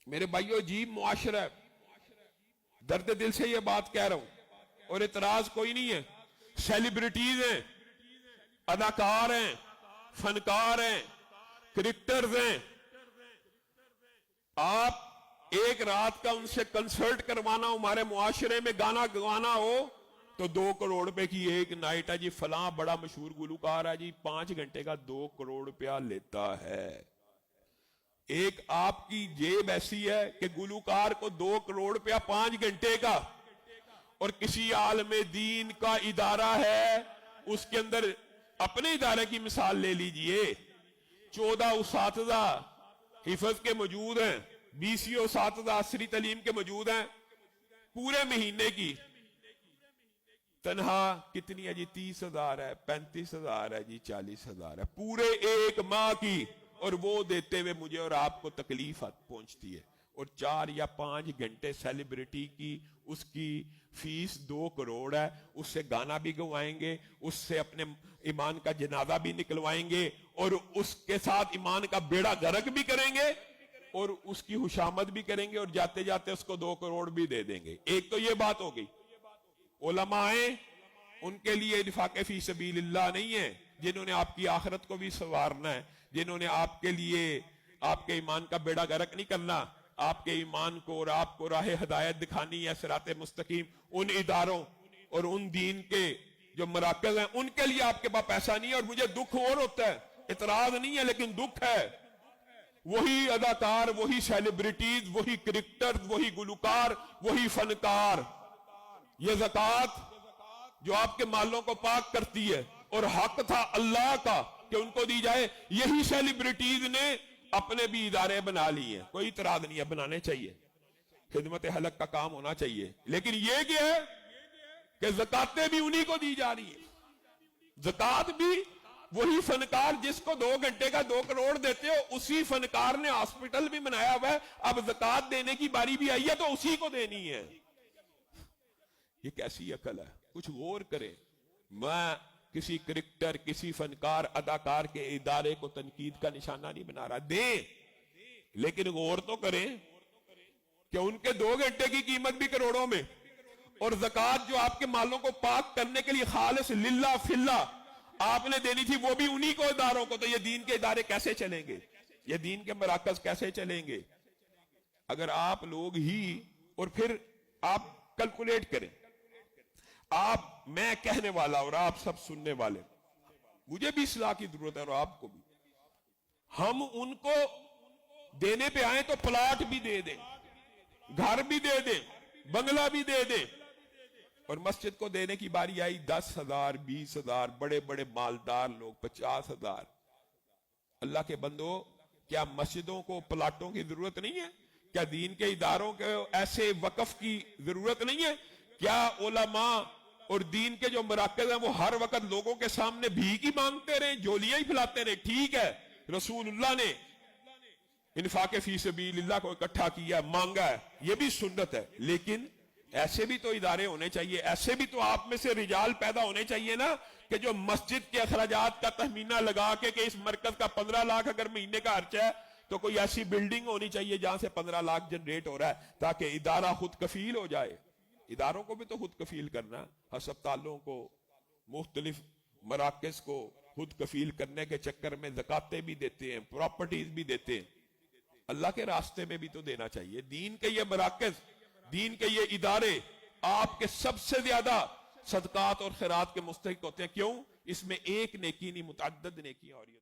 میرے بھائیو عجیب معاشرہ ہے، درد دل سے یہ بات کہہ رہا ہوں، اور اعتراض کوئی نہیں ہے۔ سیلیبریٹیز ہیں، اداکار ہیں، فنکار ہیں، کرکٹرز ہیں، آپ ایک رات کا ان سے کنسرٹ کروانا ہو، ہمارے معاشرے میں گانا گوانا ہو تو 2 کروڑ روپے کی ایک نائٹ ہے جی، فلاں بڑا مشہور گلوکار ہے جی، 5 گھنٹے کا 2 کروڑ روپیہ لیتا ہے۔ ایک آپ کی جیب ایسی ہے کہ گلوکار کو 2 کروڑ روپیہ 5 گھنٹے کا، اور کسی عالم دین کا ادارہ ہے، اس کے اندر اپنے ادارے کی مثال لے لیجئے، 14 اساتذہ حفظ کے موجود ہیں، 20 اساتذہ عصری تعلیم کے موجود ہیں، پورے مہینے کی تنہا کتنی ہے جی؟ 30,000 ہے، 35,000 ہے جی، 40,000 ہے، پورے ایک ماہ کی، اور وہ دیتے ہوئے مجھے اور آپ کو تکلیف پہنچتی ہے۔ اور 4 یا 5 گھنٹے سیلیبریٹی کی اس کی فیس 2 کروڑ ہے، اس سے گانا بھی گوائیں گے، اس سے اپنے ایمان کا جنازہ بھی نکلوائیں گے، اور اس کے ساتھ ایمان کا بیڑا غرق بھی کریں گے، اور اس کی خوشامد بھی کریں گے، اور جاتے جاتے اس کو 2 کروڑ بھی دے دیں گے۔ ایک تو یہ بات ہو گئی۔ علماء ان کے لیے انفاق فی سبیل اللہ نہیں ہے، جنہوں نے آپ کی آخرت کو بھی سنوارنا ہے، جنہوں نے آپ کے لیے آپ کے ایمان کا بیڑا غرق نہیں کرنا، آپ کے ایمان کو اور آپ کو راہ ہدایت دکھانی ہے، صراط مستقیم۔ ان اداروں اور ان دین کے جو مراکز ہیں، ان کے لیے آپ کے پاس پیسہ نہیں ہے، اور مجھے دکھ اور ہوتا ہے، اعتراض نہیں ہے لیکن دکھ ہے۔ وہی اداکار، وہی سیلیبریٹیز، وہی کرکٹر، وہی گلوکار، وہی فنکار، یہ زکوٰۃ جو آپ کے مالوں کو پاک کرتی ہے اور حق تھا اللہ کا کہ ان کو دی جائے، یہی سیلیبریٹیز نے اپنے بھی ادارے بنا لیے ہیں۔ کوئی اعتراض نہیں ہے، بنانے چاہیے، خدمت حلق کا کام ہونا چاہیے، لیکن یہ کیا ہے کہ زکاتیں بھی انہی کو دی جا رہی ہیں۔ زکات بھی وہی فنکار جس کو 2 گھنٹے کا 2 کروڑ دیتے ہو، اسی فنکار نے ہاسپٹل بھی بنایا ہوا ہے، اب زکات دینے کی باری بھی آئی ہے تو اسی کو دینی ہے۔ یہ کیسی عقل ہے؟ کچھ غور کریں۔ میں کسی کرکٹر، کسی فنکار، اداکار کے ادارے کو تنقید کا نشانہ نہیں بنا رہا، دیں، لیکن غور تو کریں کہ ان کے 2 گھنٹے کی قیمت بھی کروڑوں میں، اور زکات جو آپ کے مالوں کو پاک کرنے کے لیے خالص للہ فی اللہ آپ نے دینی تھی، وہ بھی انہی کو اداروں کو۔ تو یہ دین کے ادارے کیسے چلیں گے؟ یہ دین کے مراکز کیسے چلیں گے اگر آپ لوگ ہی؟ اور پھر آپ کیلکولیٹ کریں، آپ، میں کہنے والا اور آپ سب سننے والے، مجھے بھی اصلاح کی ضرورت ہے اور آپ کو بھی، ہم ان کو دینے پہ آئیں تو پلاٹ بھی دے دیں، گھر بھی دے دیں، بنگلہ بھی دے دیں، اور مسجد کو دینے کی باری آئی 10,000 20,000، بڑے بڑے مالدار لوگ 50,000۔ اللہ کے بندو، کیا مسجدوں کو پلاٹوں کی ضرورت نہیں ہے؟ کیا دین کے اداروں کے ایسے وقف کی ضرورت نہیں ہے؟ کیا علماء اور دین کے جو مراکز ہیں وہ ہر وقت لوگوں کے سامنے بھیک ہی مانگتے رہے، جولیاں ہی پھیلاتے رہے؟ ٹھیک ہے، رسول اللہ نے انفاق فی سبیل اللہ کو اکٹھا کیا، مانگا ہے، یہ بھی سنت ہے، لیکن ایسے بھی تو ادارے ہونے چاہیے، ایسے بھی تو آپ میں سے رجال پیدا ہونے چاہیے نا، کہ جو مسجد کے اخراجات کا تخمینہ لگا کے کہ اس مرکز کا 15 لاکھ اگر مہینے کا خرچہ ہے تو کوئی ایسی بلڈنگ ہونی چاہیے جہاں سے 15 لاکھ جنریٹ ہو رہا ہے، تاکہ ادارہ خود کفیل ہو جائے۔ اداروں کو بھی تو خود کفیل کرنا، ہسپتالوں کو، مختلف مراکز کو خود کفیل کرنے کے چکر میں زکاتیں بھی دیتے ہیں، پراپرٹیز بھی دیتے ہیں۔ اللہ کے راستے میں بھی تو دینا چاہیے۔ دین کے یہ مراکز، دین کے یہ ادارے آپ کے سب سے زیادہ صدقات اور خیرات کے مستحق ہوتے ہیں۔ کیوں؟ اس میں ایک نیکی نہیں، متعدد نیکیاں ہو رہی ہیں۔